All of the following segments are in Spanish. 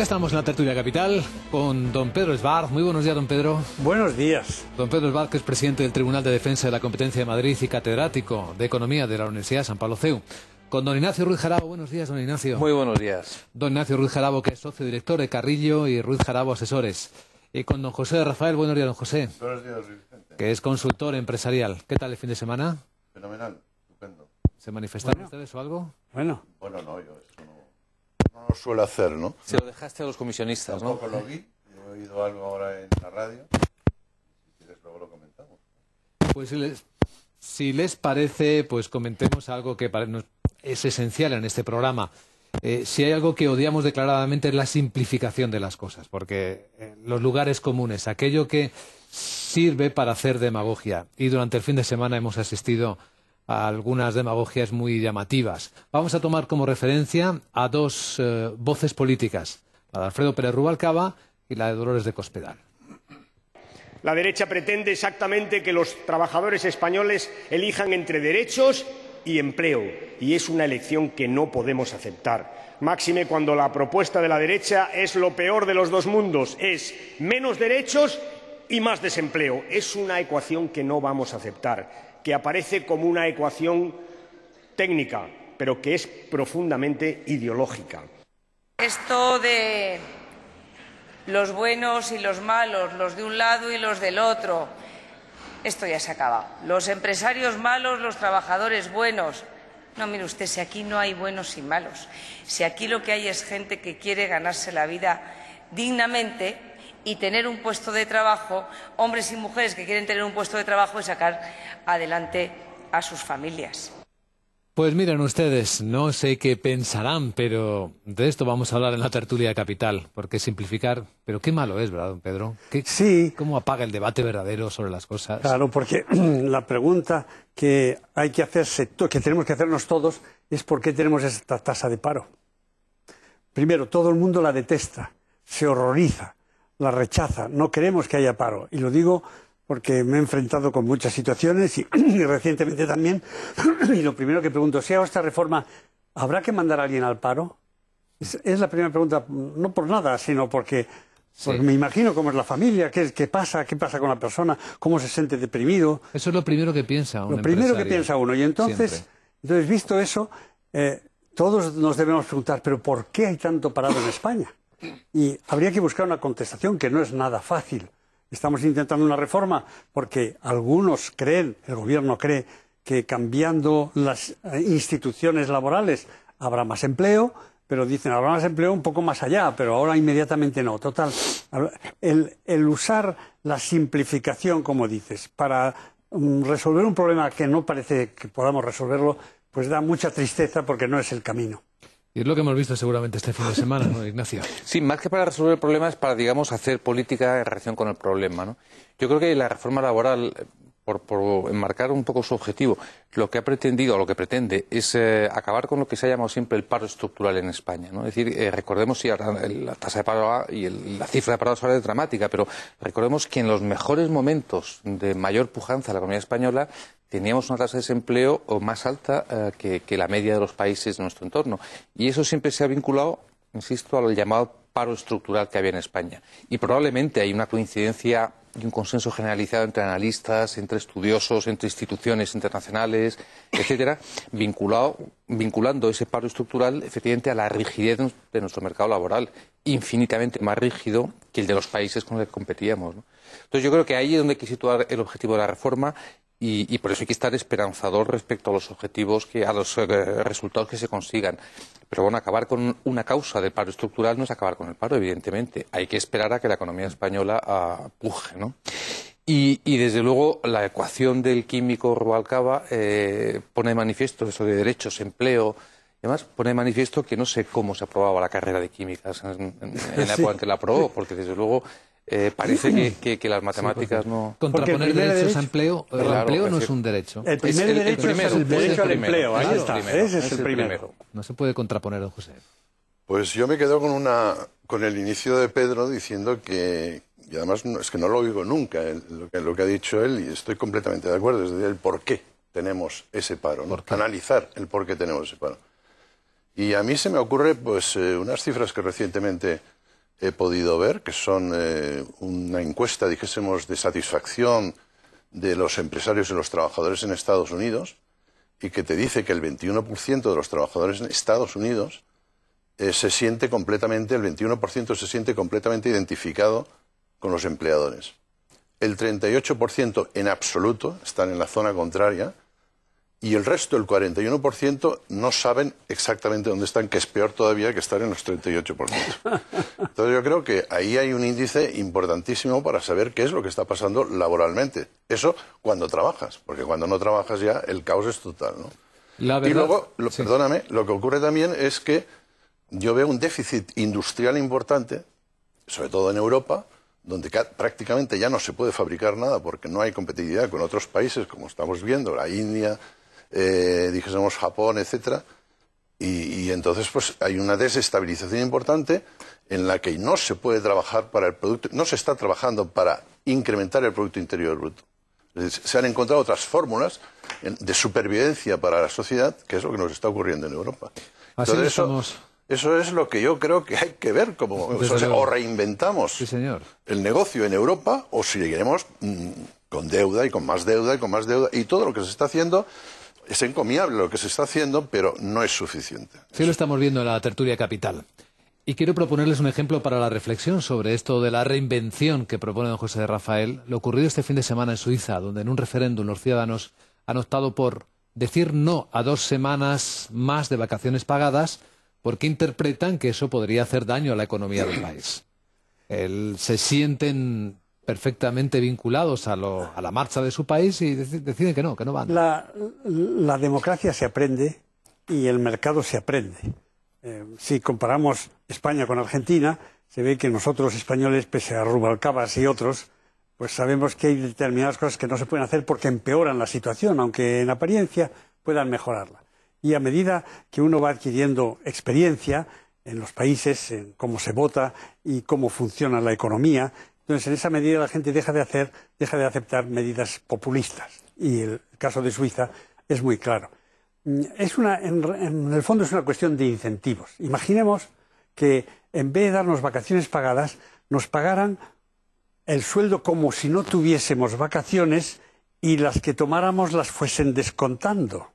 Ya estamos en la tertulia capital con don Pedro Esbarz. Muy buenos días, don Pedro. Buenos días. Don Pedro Esbarz, que es presidente del Tribunal de Defensa de la Competencia de Madrid y catedrático de Economía de la Universidad San Pablo CEU. Con don Ignacio Ruiz Jarabo. Buenos días, don Ignacio. Muy buenos días. Don Ignacio Ruiz Jarabo, que es socio director de Carrillo y Ruiz Jarabo Asesores. Y con don José Rafael. Buenos días, don José. Buenos días, Luis Vicente. Que es consultor empresarial. ¿Qué tal el fin de semana? Fenomenal, estupendo. ¿Se manifestaron ustedes o algo? Bueno, Bueno, no, yo eso no lo suelo hacer, ¿no? Se lo dejaste a los comisionistas, ¿no? Tampoco lo vi, he oído algo ahora en la radio. Si quieres, luego lo comentamos. Pues si les parece, pues comentemos algo que es esencial en este programa. Si hay algo que odiamos declaradamente es la simplificación de las cosas, porque los lugares comunes, aquello que sirve para hacer demagogia, y durante el fin de semana hemos asistido a algunas demagogias muy llamativas. Vamos a tomar como referencia a dos voces políticas, la de Alfredo Pérez Rubalcaba y la de Dolores de Cospedal. La derecha pretende exactamente que los trabajadores españoles elijan entre derechos y empleo, y es una elección que no podemos aceptar. Máxime cuando la propuesta de la derecha es lo peor de los dos mundos, es menos derechos y más desempleo. Es una ecuación que no vamos a aceptar, que aparece como una ecuación técnica, pero que es profundamente ideológica. Esto de los buenos y los malos, los de un lado y los del otro, esto ya se acaba. Los empresarios malos, los trabajadores buenos. No, mire usted, si aquí no hay buenos y malos, si aquí lo que hay es gente que quiere ganarse la vida dignamente y tener un puesto de trabajo, hombres y mujeres que quieren tener un puesto de trabajo y sacar adelante a sus familias. Pues miren ustedes, no sé qué pensarán, pero de esto vamos a hablar en la tertulia capital, porque simplificar, pero qué malo es, ¿verdad, don Pedro? sí, ¿Cómo apaga el debate verdadero sobre las cosas? claro, porque la pregunta que hay que hacerse, que tenemos que hacernos todos, es por qué tenemos esta tasa de paro. Primero, todo el mundo la detesta, se horroriza, la rechaza, no queremos que haya paro. Y lo digo porque me he enfrentado con muchas situaciones y recientemente también. Y lo primero que pregunto, si hago esta reforma, ¿habrá que mandar a alguien al paro? Es la primera pregunta, no por nada, sino porque me imagino cómo es la familia, qué pasa con la persona, cómo se siente deprimido. Eso es lo primero que piensa uno. Lo primero que piensa uno. Y entonces visto eso, todos nos debemos preguntar, ¿pero por qué hay tanto parado en España? Y habría que buscar una contestación que no es nada fácil. Estamos intentando una reforma porque algunos creen, el gobierno cree, que cambiando las instituciones laborales habrá más empleo, pero dicen habrá más empleo un poco más allá, pero ahora inmediatamente no. Total, el usar la simplificación, como dices, para resolver un problema que no parece que podamos resolverlo, pues da mucha tristeza porque no es el camino. Y es lo que hemos visto seguramente este fin de semana, ¿no, Ignacio? Sí, más que para resolver el problema es para, digamos, hacer política en relación con el problema, ¿no? Yo creo que la reforma laboral, por enmarcar un poco su objetivo, lo que ha pretendido o lo que pretende es acabar con lo que se ha llamado siempre el paro estructural en España, ¿no? Es decir, recordemos, sí, ahora la tasa de paro y la cifra de parados ahora es dramática, pero recordemos que en los mejores momentos de mayor pujanza de la economía española teníamos una tasa de desempleo más alta que la media de los países de nuestro entorno. Y eso siempre se ha vinculado, insisto, al llamado paro estructural que había en España. Y probablemente hay una coincidencia y un consenso generalizado entre analistas, entre estudiosos, entre instituciones internacionales, etcétera, vinculando ese paro estructural efectivamente a la rigidez de nuestro mercado laboral, infinitamente más rígido que el de los países con los que competíamos, ¿no? Entonces yo creo que ahí es donde hay que situar el objetivo de la reforma. Y por eso hay que estar esperanzador respecto a los objetivos, a los resultados que se consigan. Pero bueno, acabar con una causa del paro estructural no es acabar con el paro, evidentemente. Hay que esperar a que la economía española puje, ¿no? Y desde luego la ecuación del químico Rubalcaba pone de manifiesto eso de derechos, empleo y demás, pone de manifiesto que no sé cómo se aprobaba la carrera de químicas en la época en que la aprobó, porque desde luego parece que las matemáticas no... Contraponer derechos a empleo, claro, empleo no es un derecho. El primer derecho es el derecho al empleo, ahí está, ese es el primero. No se puede contraponer, don José. Pues yo me quedo con el inicio de Pedro diciendo que, y además es que no lo oigo nunca, lo que ha dicho él, y estoy completamente de acuerdo, es decir, el por qué tenemos ese paro, ¿no? Analizar el por qué tenemos ese paro. Y a mí se me ocurre pues unas cifras que recientemente he podido ver, que son una encuesta, dijésemos, de satisfacción de los empresarios y los trabajadores en Estados Unidos, y que te dice que el 21% de los trabajadores en Estados Unidos se siente completamente, el 21% se siente completamente identificado con los empleadores. El 38% en absoluto están en la zona contraria, y el resto, el 41%, no saben exactamente dónde están, que es peor todavía que estar en los 38%. Entonces yo creo que ahí hay un índice importantísimo para saber qué es lo que está pasando laboralmente. Eso cuando trabajas, porque cuando no trabajas ya el caos es total, ¿no? La verdad, y luego, sí. perdóname, lo que ocurre también es que yo veo un déficit industrial importante, sobre todo en Europa, donde prácticamente ya no se puede fabricar nada porque no hay competitividad con otros países, como estamos viendo, la India, dijésemos Japón, etcétera, y entonces pues hay una desestabilización importante en la que no se puede trabajar para el producto, no se está trabajando para incrementar el Producto Interior Bruto. Es decir, se han encontrado otras fórmulas de supervivencia para la sociedad, que es lo que nos está ocurriendo en Europa. Entonces eso es lo que yo creo que hay que ver, como o reinventamos el negocio en Europa, o seguiremos con deuda y con más deuda y con más deuda, y todo lo que se está haciendo. Es encomiable lo que se está haciendo, pero no es suficiente. Sí, lo estamos viendo en la tertulia Capital. Y quiero proponerles un ejemplo para la reflexión sobre esto de la reinvención que propone don José Rafael, lo ocurrido este fin de semana en Suiza, donde en un referéndum los ciudadanos han optado por decir no a 2 semanas más de vacaciones pagadas, porque interpretan que eso podría hacer daño a la economía del país. Se sienten perfectamente vinculados a la marcha de su país y deciden que no van. La democracia se aprende y el mercado se aprende. Si comparamos España con Argentina, se ve que nosotros españoles, pese a Rubalcabas y otros, pues sabemos que hay determinadas cosas que no se pueden hacer porque empeoran la situación, aunque en apariencia puedan mejorarla. Y a medida que uno va adquiriendo experiencia en los países, en cómo se vota y cómo funciona la economía, entonces en esa medida la gente deja de aceptar medidas populistas. Y el caso de Suiza es muy claro. En el fondo es una cuestión de incentivos. Imaginemos que en vez de darnos vacaciones pagadas, nos pagaran el sueldo como si no tuviésemos vacaciones y las que tomáramos las fuesen descontando.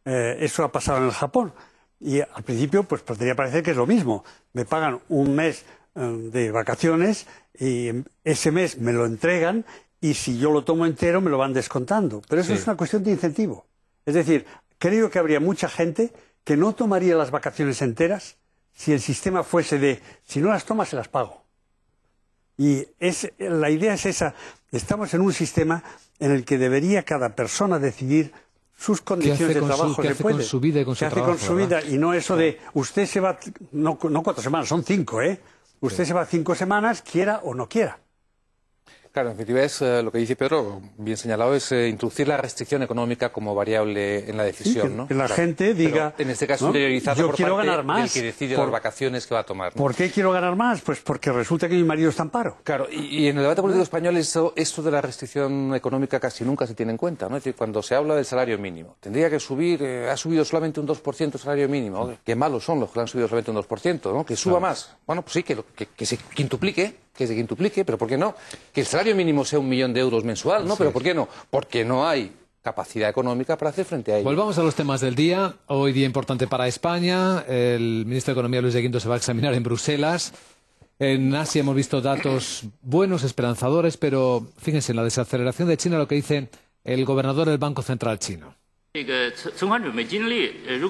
Eso ha pasado en el Japón. Y al principio pues podría parecer que es lo mismo. Me pagan un mes de vacaciones y ese mes me lo entregan y si yo lo tomo entero me lo van descontando. Pero eso es una cuestión de incentivo. Es decir, creo que habría mucha gente que no tomaría las vacaciones enteras si el sistema fuese de si no las tomas se las pago. Y la idea es esa. Estamos en un sistema en el que debería cada persona decidir sus condiciones de trabajo. ¿Qué hace con su vida y con su trabajo? ¿Qué hace con su vida? Y no eso de usted se va, no 4 semanas, son 5, ¿eh? Usted se va 5 semanas, quiera o no quiera. Claro, en definitiva es lo que dice Pedro, bien señalado, es introducir la restricción económica como variable en la decisión, ¿no? Que la gente diga, pero en este caso, ¿no? interiorizado Yo por quiero parte ganar más del que decide las vacaciones que va a tomar, ¿no? ¿Por qué quiero ganar más? Pues porque resulta que mi marido está en paro. Claro, y en el debate político español esto de la restricción económica casi nunca se tiene en cuenta, ¿no? Es decir, cuando se habla del salario mínimo, tendría que subir, ha subido solamente un 2% el salario mínimo, ¿no? Qué malos son los que han subido solamente un 2%, ¿no? Que suba más. Bueno, pues sí, que se quintuplique, pero ¿por qué no? Que el salario mínimo sea 1 millón de euros mensual, ¿no? Pero ¿por qué no? Porque no hay capacidad económica para hacer frente a ello. Volvamos a los temas del día. Hoy día importante para España. El ministro de Economía, Luis de Guindos, se va a examinar en Bruselas. En Asia hemos visto datos buenos, esperanzadores, pero fíjense en la desaceleración de China, lo que dice el gobernador del Banco Central chino.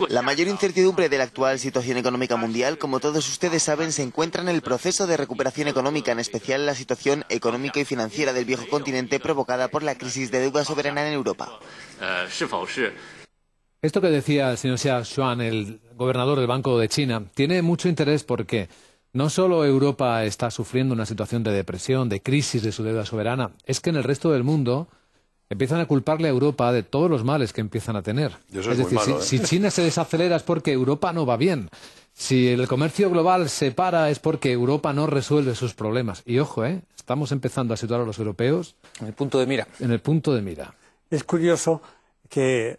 La mayor incertidumbre de la actual situación económica mundial, como todos ustedes saben, se encuentra en el proceso de recuperación económica, en especial la situación económica y financiera del viejo continente provocada por la crisis de deuda soberana en Europa. Esto que decía el señor Xia Xuan, el gobernador del Banco de China, tiene mucho interés porque no solo Europa está sufriendo una situación de depresión, de crisis de su deuda soberana, es que en el resto del mundo empiezan a culparle a Europa de todos los males que empiezan a tener. Es decir, malo, si China se desacelera es porque Europa no va bien. Si el comercio global se para es porque Europa no resuelve sus problemas. Y ojo, estamos empezando a situar a los europeos en el punto de mira. En el punto de mira. Es curioso que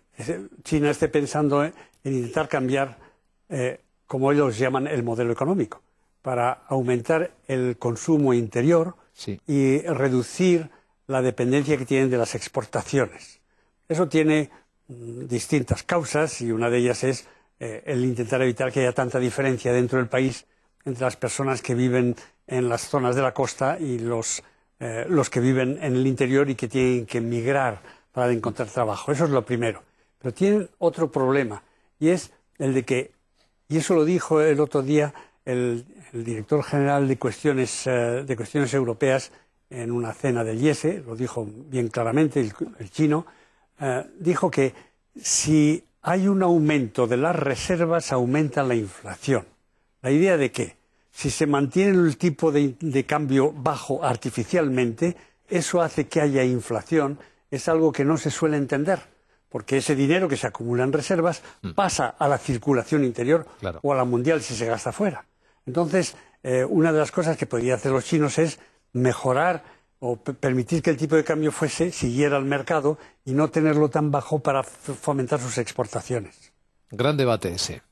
China esté pensando en intentar cambiar, como ellos llaman, el modelo económico. para aumentar el consumo interior y reducir la dependencia que tienen de las exportaciones. Eso tiene distintas causas y una de ellas es el intentar evitar que haya tanta diferencia dentro del país entre las personas que viven en las zonas de la costa y los que viven en el interior y que tienen que emigrar para encontrar trabajo. Eso es lo primero. Pero tienen otro problema y es el de que, y eso lo dijo el otro día el director general de cuestiones europeas en una cena del IESE, lo dijo bien claramente el chino, dijo que si hay un aumento de las reservas, aumenta la inflación. La idea de que si se mantiene el tipo de cambio bajo artificialmente, eso hace que haya inflación, es algo que no se suele entender, porque ese dinero que se acumula en reservas pasa a la circulación interior o a la mundial si se gasta fuera. Entonces, una de las cosas que podrían hacer los chinos es mejorar o permitir que el tipo de cambio siguiera al mercado y no tenerlo tan bajo para fomentar sus exportaciones. Gran debate ese.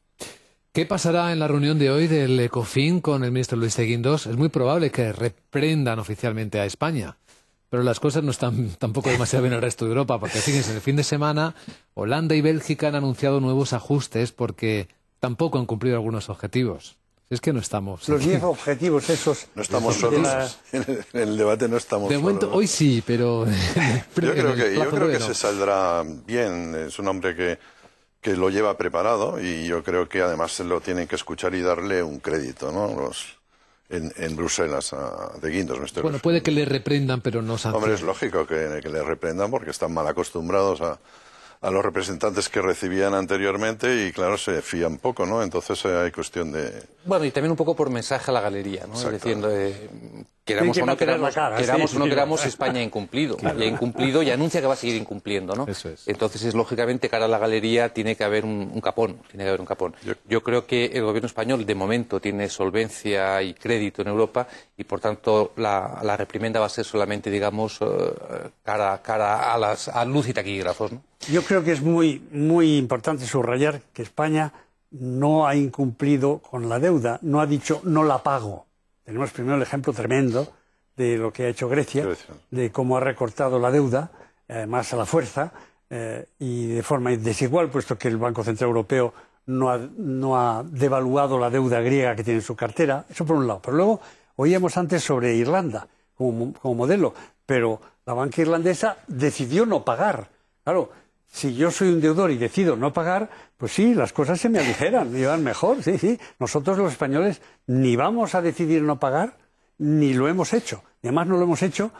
¿Qué pasará en la reunión de hoy del Ecofin con el ministro Luis de Guindos? Es muy probable que reprendan oficialmente a España, pero las cosas no están tampoco demasiado bien en el resto de Europa, porque fíjense, en el fin de semana Holanda y Bélgica han anunciado nuevos ajustes porque tampoco han cumplido algunos objetivos. Es que no estamos... Los 10 objetivos esos... No estamos solos. En el debate no estamos solos. De momento, hoy sí, pero... Yo creo que se saldrá bien. Es un hombre que lo lleva preparado y yo creo que además se lo tienen que escuchar y darle un crédito, ¿no? En Bruselas, de Guindos me estoy refiriendo. Puede que le reprendan, pero no sancionen. Hombre, es lógico que le reprendan porque están mal acostumbrados a los representantes que recibían anteriormente y, claro, se fían poco, ¿no? Entonces hay cuestión de... Bueno, y también un poco por mensaje a la galería, ¿no? Es decir, queramos o no queramos, España ha incumplido. Y ha incumplido y anuncia que va a seguir incumpliendo, ¿no? Eso es. Entonces, lógicamente, cara a la galería tiene que haber un capón. Yo creo que el gobierno español, de momento, tiene solvencia y crédito en Europa y, por tanto, la reprimenda va a ser solamente, digamos, cara a luz y taquígrafos, ¿no? Yo creo que es muy, muy importante subrayar que España no ha incumplido con la deuda, no ha dicho no la pago. Tenemos primero el ejemplo tremendo de lo que ha hecho Grecia, de cómo ha recortado la deuda, más a la fuerza, y de forma desigual, puesto que el Banco Central Europeo no ha devaluado la deuda griega que tiene en su cartera. Eso por un lado. Pero luego oíamos antes sobre Irlanda como modelo, pero la banca irlandesa decidió no pagar. Claro, si yo soy un deudor y decido no pagar, pues sí, las cosas se me aligeran, me van mejor, sí. Nosotros los españoles ni vamos a decidir no pagar, ni lo hemos hecho. Y además no lo hemos hecho,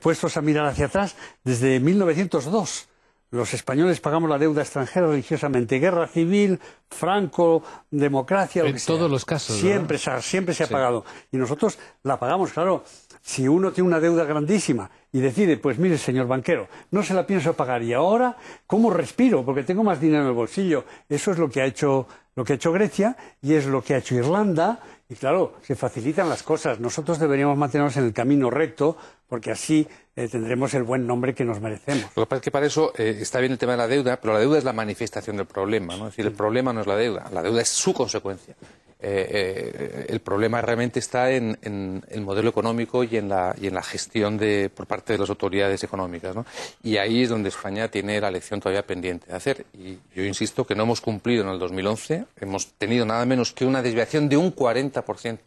puestos a mirar hacia atrás, desde 1902. Los españoles pagamos la deuda extranjera religiosamente. Guerra civil, Franco, democracia, lo que sea. En todos los casos, siempre se ha pagado. Y nosotros la pagamos, claro. Si uno tiene una deuda grandísima y decide, pues mire, señor banquero, no se la pienso pagar y ahora, ¿cómo respiro? Porque tengo más dinero en el bolsillo. Eso es lo que ha hecho Grecia y es lo que ha hecho Irlanda. Y claro, se facilitan las cosas. Nosotros deberíamos mantenernos en el camino recto porque así tendremos el buen nombre que nos merecemos. Lo que pasa es que para eso está bien el tema de la deuda, pero la deuda es la manifestación del problema, ¿no? Es decir, el problema no es la deuda es su consecuencia. El problema realmente está en el modelo económico y en la gestión por parte de las autoridades económicas, ¿no? Y ahí es donde España tiene la lección todavía pendiente de hacer. Y yo insisto que no hemos cumplido en el 2011, hemos tenido nada menos que una desviación de un 40%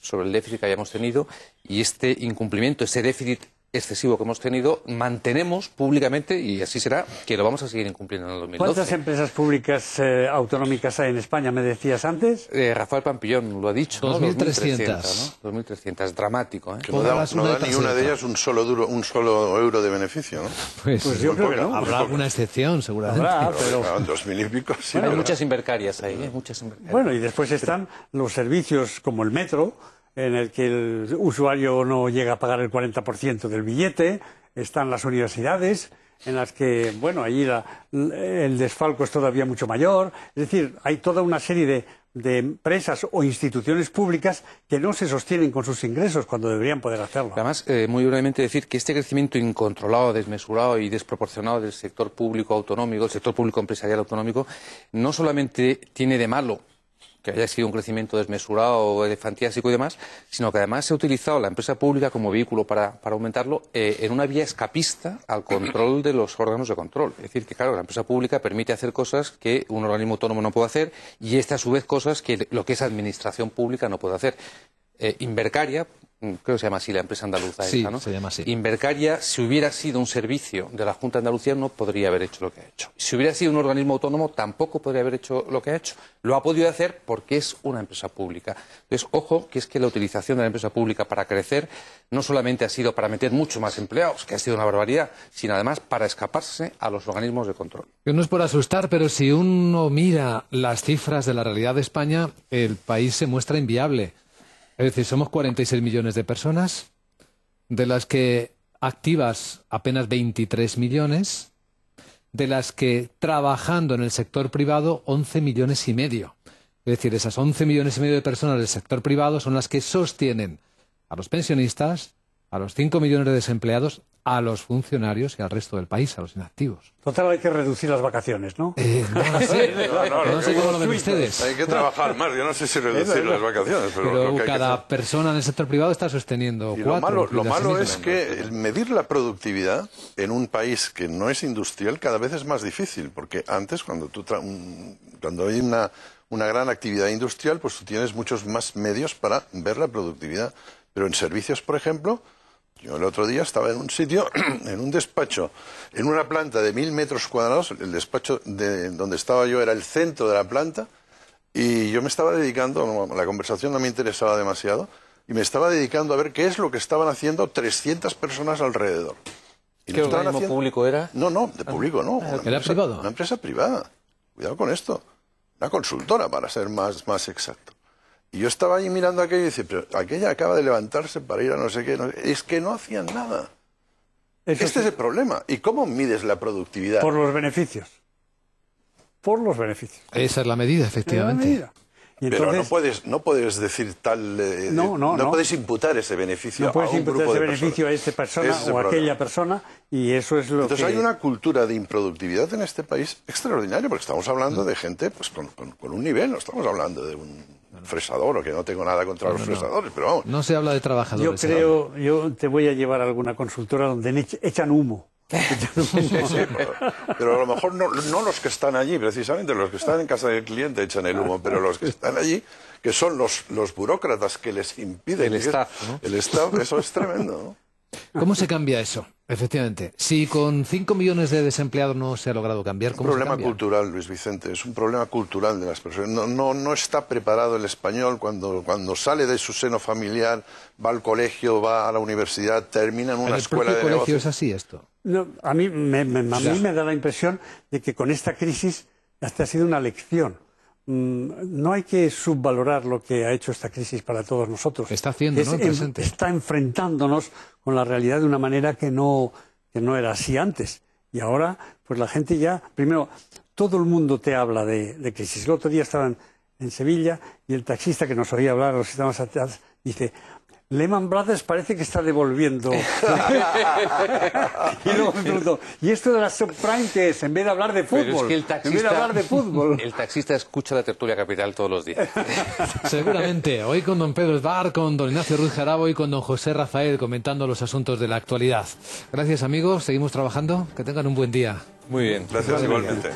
sobre el déficit que habíamos tenido y este incumplimiento, ese déficit excesivo que hemos tenido, mantenemos públicamente, y así será, que lo vamos a seguir incumpliendo en el 2012. ¿Cuántas empresas públicas autonómicas hay en España, me decías antes? Rafael Pampillón lo ha dicho, 2.300. ¿no? 2.300, dramático, ¿eh? Que no da ni una de ellas un solo euro de beneficio, ¿no? Pues yo creo que no. Habrá alguna excepción, seguramente. Habrá, pero... 2.000 y pico, sí. Hay muchas invercarias ahí, muchas invercarias. Bueno, y después están los servicios como el metro, en el que el usuario no llega a pagar el 40% del billete, están las universidades, en las que, bueno, allí el desfalco es todavía mucho mayor. Es decir, hay toda una serie de empresas o instituciones públicas que no se sostienen con sus ingresos cuando deberían poder hacerlo. Además, muy brevemente decir que este crecimiento incontrolado, desmesurado y desproporcionado del sector público autonómico, el sector público empresarial autonómico, no solamente tiene de malo que haya sido un crecimiento desmesurado o elefantiásico y demás, sino que además se ha utilizado la empresa pública como vehículo para aumentarlo en una vía escapista al control de los órganos de control. Es decir, que claro, la empresa pública permite hacer cosas que un organismo autónomo no puede hacer y esta a su vez cosas que lo que es administración pública no puede hacer. Invercaria, creo que se llama así la empresa andaluza sí, esta, ¿no? Se llama así. Invercaria, si hubiera sido un servicio de la Junta de Andalucía, no podría haber hecho lo que ha hecho. Si hubiera sido un organismo autónomo, tampoco podría haber hecho lo que ha hecho. Lo ha podido hacer porque es una empresa pública. Entonces, ojo, que es que la utilización de la empresa pública para crecer no solamente ha sido para meter mucho más empleados, que ha sido una barbaridad, sino además para escaparse a los organismos de control. No es por asustar, pero si uno mira las cifras de la realidad de España, el país se muestra inviable. Es decir, somos 46 millones de personas, de las que activas apenas 23 millones, de las que trabajando en el sector privado 11 millones y medio. Es decir, esas 11 millones y medio de personas del sector privado son las que sostienen a los pensionistas, a los 5 millones de desempleados, a los funcionarios y al resto del país, a los inactivos. Total, hay que reducir las vacaciones, ¿no? No sé cómo lo ven ustedes. Hay que trabajar más. Yo no sé si reducir las vacaciones, pero cada persona en el sector privado está sosteniendo y cuatro. Lo malo es que el medir la productividad en un país que no es industrial cada vez es más difícil, porque antes, cuando hay una gran actividad industrial, pues tú tienes muchos más medios para ver la productividad. Pero en servicios, por ejemplo, yo el otro día estaba en un sitio, en un despacho, en una planta de 1000 metros cuadrados. El despacho donde estaba yo era el centro de la planta y yo me estaba dedicando, la conversación no me interesaba demasiado, y me estaba dedicando a ver qué es lo que estaban haciendo 300 personas alrededor. Y ¿Qué organismo público era? No, de público no. ¿Era privado? Una empresa privada. Cuidado con esto. Una consultora, para ser más exacto. Y yo estaba ahí mirando aquello y decía, pero aquella acaba de levantarse para ir a no sé qué. Es que no hacían nada. Este es el problema. ¿Y cómo mides la productividad? Por los beneficios. Por los beneficios. Esa es la medida, efectivamente. Y entonces, pero no puedes decir tal... no puedes imputar ese beneficio a un grupo de personas. No puedes imputar ese beneficio a esta persona o a aquella persona, y eso es lo Entonces hay una cultura de improductividad en este país extraordinaria, porque estamos hablando de gente pues con un nivel, no estamos hablando de un fresador, o que no tengo nada contra los fresadores, pero vamos. No se habla de trabajadores. Yo te voy a llevar a alguna consultora donde echan humo. Sí, pero a lo mejor no los que están allí, precisamente los que están en casa del cliente echan el humo, pero los que están allí, que son los burócratas que les impiden. El staff, ¿no? El staff, eso es tremendo, ¿no? ¿Cómo se cambia eso? Efectivamente. Si con 5 millones de desempleados no se ha logrado cambiar, ¿cómo se cambia? Es un problema cultural, Luis Vicente, es un problema cultural de las personas. No está preparado el español cuando sale de su seno familiar, va al colegio, va a la universidad, termina en una escuela de negocios. ¿En el propio colegio es así esto? No, a mí me da la impresión de que con esta crisis hasta ha sido una lección. No hay que subvalorar lo que ha hecho esta crisis para todos nosotros. Está haciendo, ¿no? Presente. Está enfrentándonos con la realidad de una manera que no era así antes. Y ahora, pues la gente ya... Primero, todo el mundo te habla de crisis. El otro día estaban en Sevilla y el taxista que nos oía hablar, los sistemas atrás, dice... Lehman Brothers parece que está devolviendo. Y luego me preguntó, ¿y esto de la subprime qué es? En vez de hablar de fútbol. Pero es que el taxista escucha la tertulia capital todos los días. Seguramente. Hoy con don Pedro Esbar, con don Ignacio Ruiz Jarabo y con don José Rafael comentando los asuntos de la actualidad. Gracias, amigos. Seguimos trabajando. Que tengan un buen día. Muy bien. Gracias igualmente.